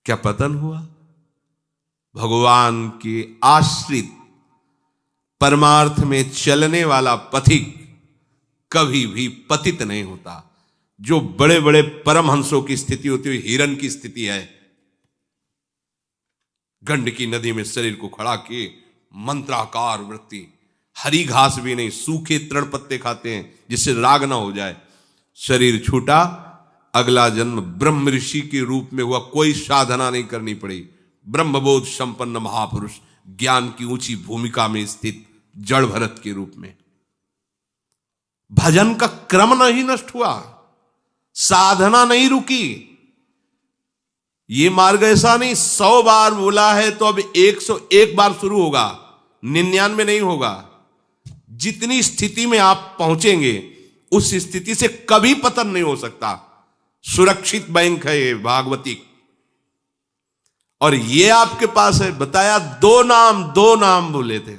क्या पतन हुआ? भगवान के आश्रित परमार्थ में चलने वाला पथिक कभी भी पतित नहीं होता। जो बड़े बड़े परमहंसों की स्थिति होती है, हिरन की स्थिति है। गंडकी नदी में शरीर को खड़ा किए, मंत्राकार वृत्ति, हरी घास भी नहीं, सूखे तृण पत्ते खाते हैं जिससे राग ना हो जाए। शरीर छूटा, अगला जन्म ब्रह्म ऋषि के रूप में हुआ, कोई साधना नहीं करनी पड़ी। ब्रह्मबोध संपन्न महापुरुष, ज्ञान की ऊंची भूमिका में स्थित जड़ भरत के रूप में। भजन का क्रम नहीं नष्ट हुआ, साधना नहीं रुकी। ये मार्ग ऐसा नहीं 100 बार बोला है तो अब 101 बार शुरू होगा, 99 नहीं होगा। जितनी स्थिति में आप पहुंचेंगे उस स्थिति से कभी पतन नहीं हो सकता। सुरक्षित बैंक है ये भागवती, और ये आपके पास है। बताया दो नाम बोले थे,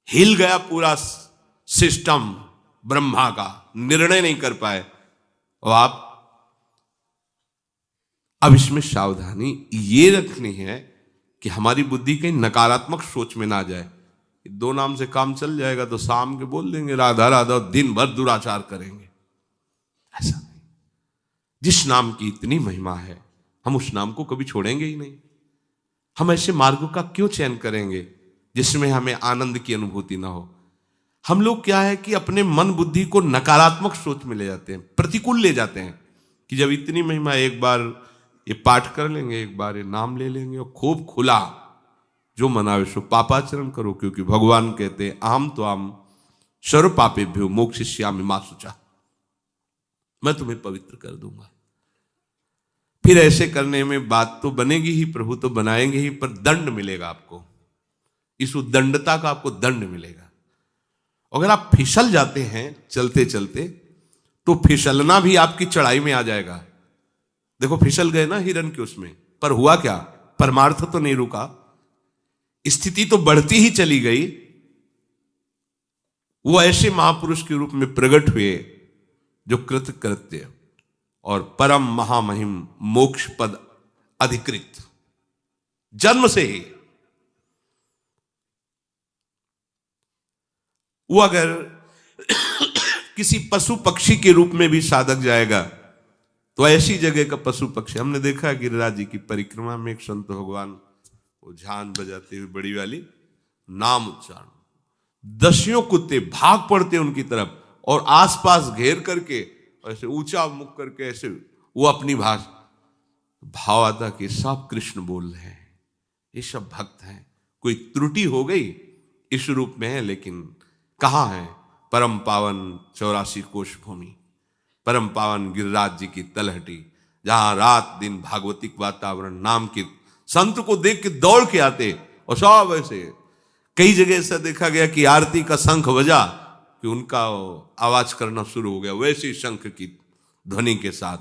हिल गया पूरा सिस्टम ब्रह्मा का, निर्णय नहीं कर पाए। और आप अब इसमें सावधानी ये रखनी है कि हमारी बुद्धि कहीं नकारात्मक सोच में ना जाए। 2 नाम से काम चल जाएगा तो शाम के बोल देंगे राधा राधा, दिन भर दुराचार करेंगे। ऐसा नहीं। जिस नाम की इतनी महिमा है, हम उस नाम को कभी छोड़ेंगे ही नहीं। हम ऐसे मार्गों का क्यों चयन करेंगे जिसमें हमें आनंद की अनुभूति ना हो। हम लोग क्या है कि अपने मन बुद्धि को नकारात्मक सोच में ले जाते हैं, प्रतिकूल ले जाते हैं कि जब इतनी महिमा, एक बार ये पाठ कर लेंगे, एक बार ये नाम ले लेंगे और खूब खुला जो मनावे सो पापाचरण करो, क्योंकि भगवान कहते हैं अहम तो आम सर्व पापेभ्यो मोक्षयिष्यामि मा शुचा, मैं तुम्हें पवित्र कर दूंगा। फिर ऐसे करने में बात तो बनेगी ही, प्रभु तो बनाएंगे ही, पर दंड मिलेगा आपको। इस उद्दंडता का आपको दंड मिलेगा। अगर आप फिसल जाते हैं चलते चलते, तो फिसलना भी आपकी चढ़ाई में आ जाएगा। देखो फिसल गए ना हिरण के उसमें, पर हुआ क्या? परमार्थ तो नहीं रुका, स्थिति तो बढ़ती ही चली गई। वो ऐसे महापुरुष के रूप में प्रकट हुए जो कृतकृत्य और परम महामहिम मोक्ष पद अधिकृत, जन्म से ही। वो अगर किसी पशु पक्षी के रूप में भी साधक जाएगा तो ऐसी जगह का पशु पक्षी, हमने देखा गिरिराज जी की परिक्रमा में एक संत भगवान वो झांझ बजाते हुए बड़ी वाली नाम उच्चारण, दसियों कुत्ते भाग पड़ते उनकी तरफ और आसपास घेर करके ऐसे ऊंचा मुख करके ऐसे वो अपनी भाव आता कि सब कृष्ण बोल रहे हैं, ये सब भक्त हैं। कोई त्रुटि हो गई इस रूप में है, लेकिन कहाँ है परम पावन 84 कोश भूमि, परम पावन गिरिराज जी की तलहटी, जहां रात दिन भागवतिक वातावरण, नाम की संत को देख के दौड़ के आते। और सब ऐसे कई जगह ऐसा देखा गया कि आरती का शंख बजा कि उनका आवाज करना शुरू हो गया, वैसे शंख की ध्वनि के साथ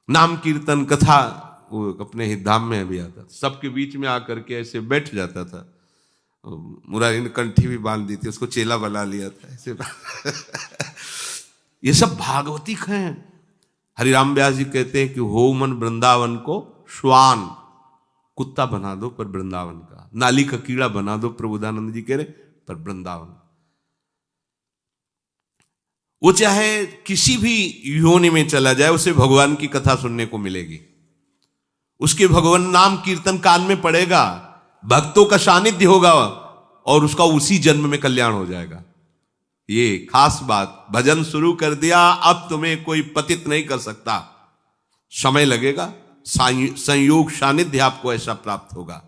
नाम कीर्तन कथा। वो अपने ही धाम में भी आता, सबके बीच में आकर के ऐसे बैठ जाता था। मुरारी ने कंठी भी बांध दी थी, उसको चेला बना लिया था ऐसे ये सब भागवतिक हैं। हरिराम व्यास जी कहते हैं कि हो मन वृंदावन को श्वान, कुत्ता बना दो पर वृंदावन का, नाली का कीड़ा बना दो, प्रबोधानंद जी कह रहे पर वृंदावन। वो चाहे किसी भी योनि में चला जाए, उसे भगवान की कथा सुनने को मिलेगी, उसके भगवान नाम कीर्तन कान में पड़ेगा, भक्तों का सानिध्य होगा और उसका उसी जन्म में कल्याण हो जाएगा। ये खास बात, भजन शुरू कर दिया अब तुम्हें कोई पतित नहीं कर सकता। समय लगेगा, संयोग सानिध्य आपको ऐसा प्राप्त होगा।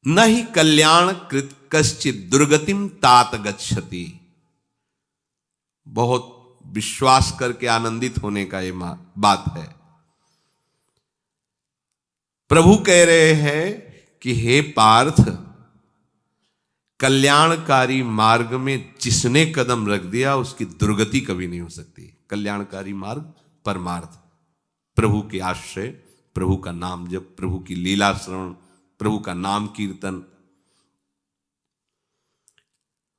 न ही कल्याण कृत कश्चित दुर्गतिम तात गच्छति। बहुत विश्वास करके आनंदित होने का ये बात है। प्रभु कह रहे हैं कि हे पार्थ, कल्याणकारी मार्ग में जिसने कदम रख दिया उसकी दुर्गति कभी नहीं हो सकती। कल्याणकारी मार्ग परमार्थ, प्रभु के आश्रय, प्रभु का नाम जप, प्रभु की लीला श्रवण, प्रभु का नाम कीर्तन,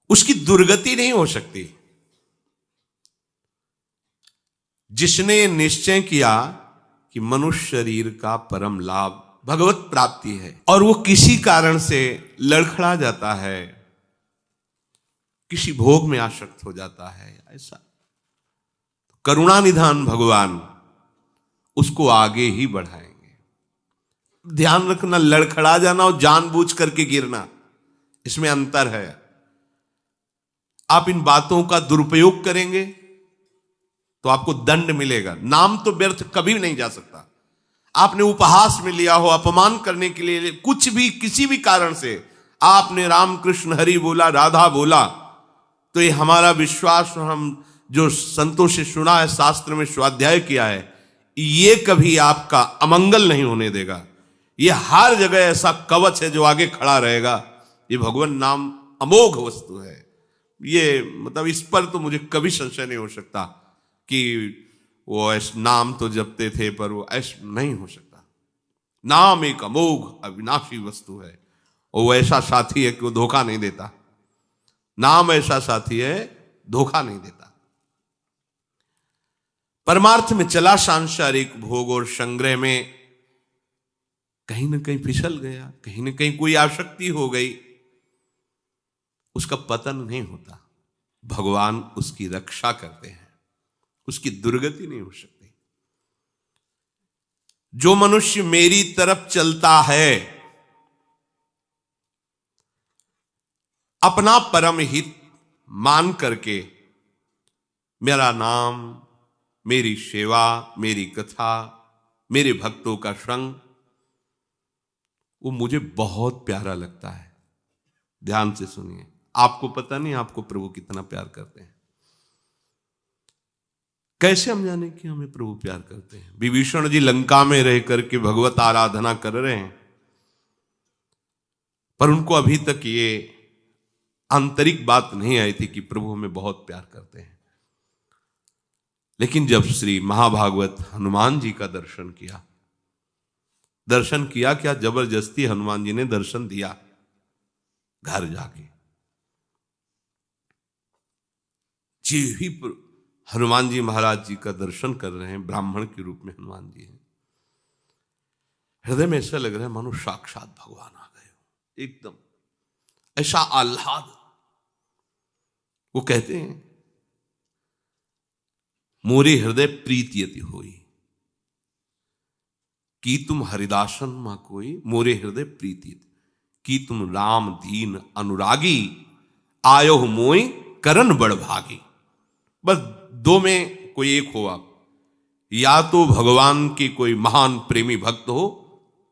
उसकी दुर्गति नहीं हो सकती। जिसने निश्चय किया कि मनुष्य शरीर का परम लाभ भगवत प्राप्ति है और वो किसी कारण से लड़खड़ा जाता है, किसी भोग में आसक्त हो जाता है, ऐसा करुणा निधान भगवान उसको आगे ही बढ़ाएंगे। ध्यान रखना, लड़खड़ा जाना और जानबूझ करके गिरना, इसमें अंतर है। आप इन बातों का दुरुपयोग करेंगे तो आपको दंड मिलेगा। नाम तो व्यर्थ कभी नहीं जा सकता। आपने उपहास में लिया हो, अपमान करने के लिए, कुछ भी किसी भी कारण से आपने राम कृष्ण हरि बोला, राधा बोला, तो ये हमारा विश्वास, हम जो संतों से सुना है, शास्त्र में स्वाध्याय किया है, ये कभी आपका अमंगल नहीं होने देगा। ये हर जगह ऐसा कवच है जो आगे खड़ा रहेगा। ये भगवान नाम अमोघ वस्तु है। ये मतलब इस पर तो मुझे कभी संशय नहीं हो सकता कि वो ऐसा नाम तो जपते थे पर वो ऐसा नहीं हो सकता। नाम एक अमोघ अविनाशी वस्तु है और वो ऐसा साथी है कि वो धोखा नहीं देता। नाम ऐसा साथी है, धोखा नहीं देता। परमार्थ में चला सांसारिक भोग और संग्रह में कहीं ना कहीं फिसल गया, कहीं ना कहीं कोई आसक्ति हो गई, उसका पतन नहीं होता। भगवान उसकी रक्षा करते हैं, उसकी दुर्गति नहीं हो सकती। जो मनुष्य मेरी तरफ चलता है, अपना परम हित मान करके मेरा नाम, मेरी सेवा, मेरी कथा, मेरे भक्तों का संग, वो मुझे बहुत प्यारा लगता है। ध्यान से सुनिए, आपको पता नहीं आपको प्रभु कितना प्यार करते हैं। कैसे हम जाने कि हमें प्रभु प्यार करते हैं? विभीषण जी लंका में रह करके भगवत आराधना कर रहे हैं, पर उनको अभी तक ये आंतरिक बात नहीं आई थी कि प्रभु हमें बहुत प्यार करते हैं। लेकिन जब श्री महाभागवत हनुमान जी का दर्शन किया क्या, जबरदस्ती हनुमान जी ने दर्शन दिया घर जाके। जी ही हनुमान जी महाराज जी का दर्शन कर रहे हैं, ब्राह्मण के रूप में हनुमान जी हैं। हृदय में ऐसा लग रहा है मानो साक्षात भगवान आ गए हो, एकदम ऐसा आह्लाद। वो कहते हैं मोरे हृदय प्रीतियति होई, कि तुम हरिदासन मा कोई, मोरे हृदय प्रीतियति, कि तुम राम दीन अनुरागी, आयो मोई करन बड़ भागी। बस दो में कोई एक हो आप, या तो भगवान की कोई महान प्रेमी भक्त हो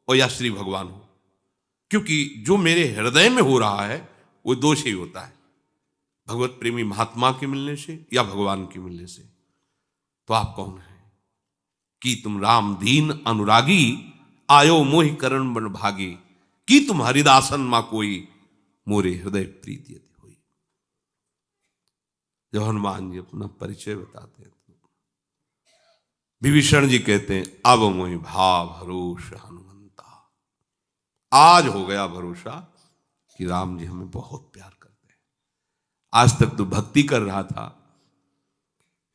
और या श्री भगवान हो, क्योंकि जो मेरे हृदय में हो रहा है वो दो से ही होता है, भगवत प्रेमी महात्मा के मिलने से या भगवान के मिलने से। तो आप कौन है? कि तुम राम दीन अनुरागी, आयो मोहि करण बन भागी, कि तुम हरिदासन मा कोई, मोरे हृदय प्रीतियति होई। जब हनुमान जी अपना परिचय बताते हैं तो विभीषण जी कहते हैं अब मोहि भाव भरोसा हनुमंता, आज हो गया भरोसा कि राम जी हमें बहुत प्यार करते हैं। आज तक तो भक्ति कर रहा था,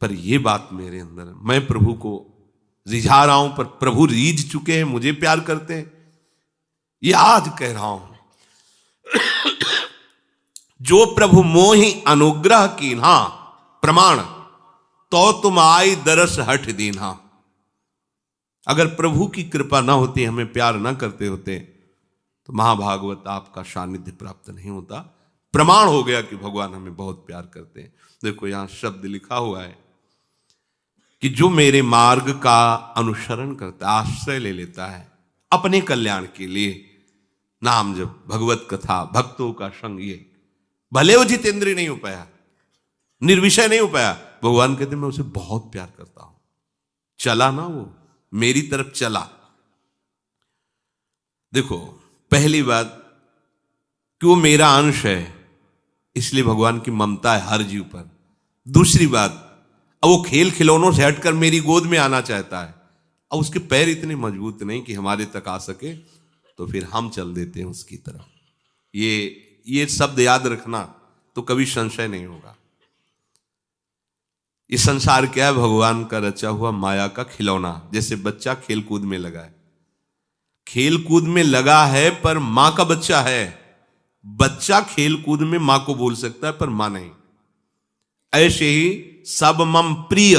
पर यह बात मेरे अंदर, मैं प्रभु को रिझा रहा हूं पर प्रभु रीझ चुके हैं, मुझे प्यार करते हैं, ये आज कह रहा हूं। जो प्रभु मोहि अनुग्रह कीन्हा प्रमाण, तो तुम आई दरस हठ दीन्हा। अगर प्रभु की कृपा ना होती, हमें प्यार ना करते होते, तो महाभागवत आपका सानिध्य प्राप्त नहीं होता। प्रमाण हो गया कि भगवान हमें बहुत प्यार करते हैं। देखो यहां शब्द लिखा हुआ है कि जो मेरे मार्ग का अनुसरण करता, आश्रय ले लेता है अपने कल्याण के लिए, नाम जब, भगवत कथा, भक्तों का संग, ये भले वो जितेंद्रिय नहीं हो पाया, निर्विषय नहीं हो पाया, भगवान कहते मैं उसे बहुत प्यार करता हूं। चला ना, वो मेरी तरफ चला। देखो पहली बात कि वो मेरा अंश है, इसलिए भगवान की ममता है हर जीव पर। दूसरी बात, अब वो खेल खिलौनों से हटकर मेरी गोद में आना चाहता है। अब उसके पैर इतने मजबूत नहीं कि हमारे तक आ सके, तो फिर हम चल देते हैं उसकी तरफ। ये शब्द याद रखना, तो कभी संशय नहीं होगा। ये संसार क्या है? भगवान का रचा हुआ माया का खिलौना। जैसे बच्चा खेल कूद में लगा है, खेल कूद में लगा है पर मां का बच्चा है। बच्चा खेल कूद में मां को बोल सकता है पर मां नहीं। ऐसे ही सब मम प्रिय,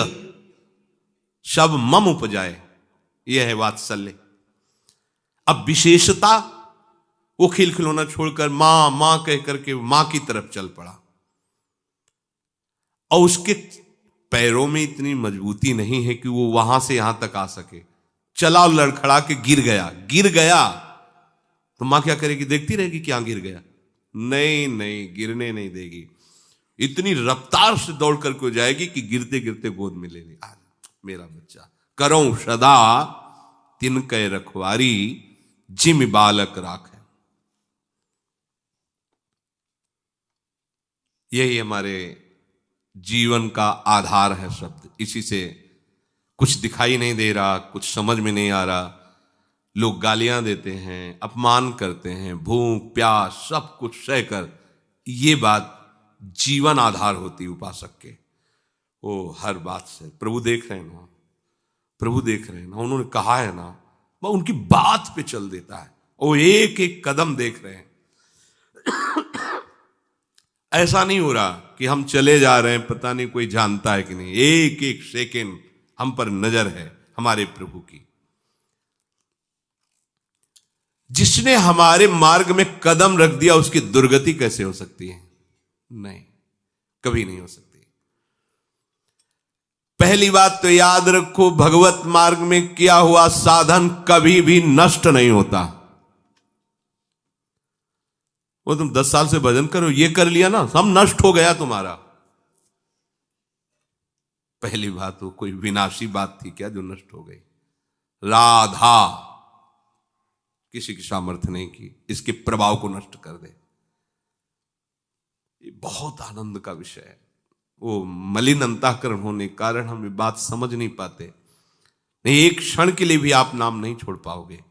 सब मम उपजाए, यह है वात्सल्य। अब विशेषता, वो खिलखिलौना छोड़कर मां मां कह करके मां की तरफ चल पड़ा, और उसके पैरों में इतनी मजबूती नहीं है कि वो वहां से यहां तक आ सके। चला और लड़खड़ा के गिर गया तो मां क्या करेगी? देखती रहेगी कि गिर गया? नहीं नहीं, गिरने नहीं देगी। इतनी रफ्तार से दौड़ करके हो जाएगी कि गिरते गिरते गोद में ले ली। मेरा बच्चा करो सदा तिन कै रखवारी, जिम बालक राख। यही हमारे जीवन का आधार है शब्द। इसी से कुछ दिखाई नहीं दे रहा, कुछ समझ में नहीं आ रहा, लोग गालियां देते हैं, अपमान करते हैं, भूख प्यास सब कुछ सहकर, ये बात जीवन आधार होती उपासक के। वो हर बात से प्रभु देख रहे हैं ना, प्रभु देख रहे हैं ना, उन्होंने कहा है ना, वह उनकी बात पे चल देता है। वो एक एक कदम देख रहे हैं। ऐसा नहीं हो रहा कि हम चले जा रहे हैं, पता नहीं कोई जानता है कि नहीं। एक एक सेकंड हम पर नजर है हमारे प्रभु की। जिसने हमारे मार्ग में कदम रख दिया, उसकी दुर्गति कैसे हो सकती है? नहीं, कभी नहीं हो सकती। पहली बात तो याद रखो, भगवत मार्ग में किया हुआ साधन कभी भी नष्ट नहीं होता। वो तुम 10 साल से भजन करो, ये कर लिया ना, सब नष्ट हो गया तुम्हारा। पहली बात, वो कोई विनाशी बात थी क्या जो नष्ट हो गई? राधा किसी की सामर्थ्य नहीं की इसके प्रभाव को नष्ट कर दे। ये बहुत आनंद का विषय है। वो मलिन अंतःकरण होने के कारण हम ये बात समझ नहीं पाते। नहीं, एक क्षण के लिए भी आप नाम नहीं छोड़ पाओगे।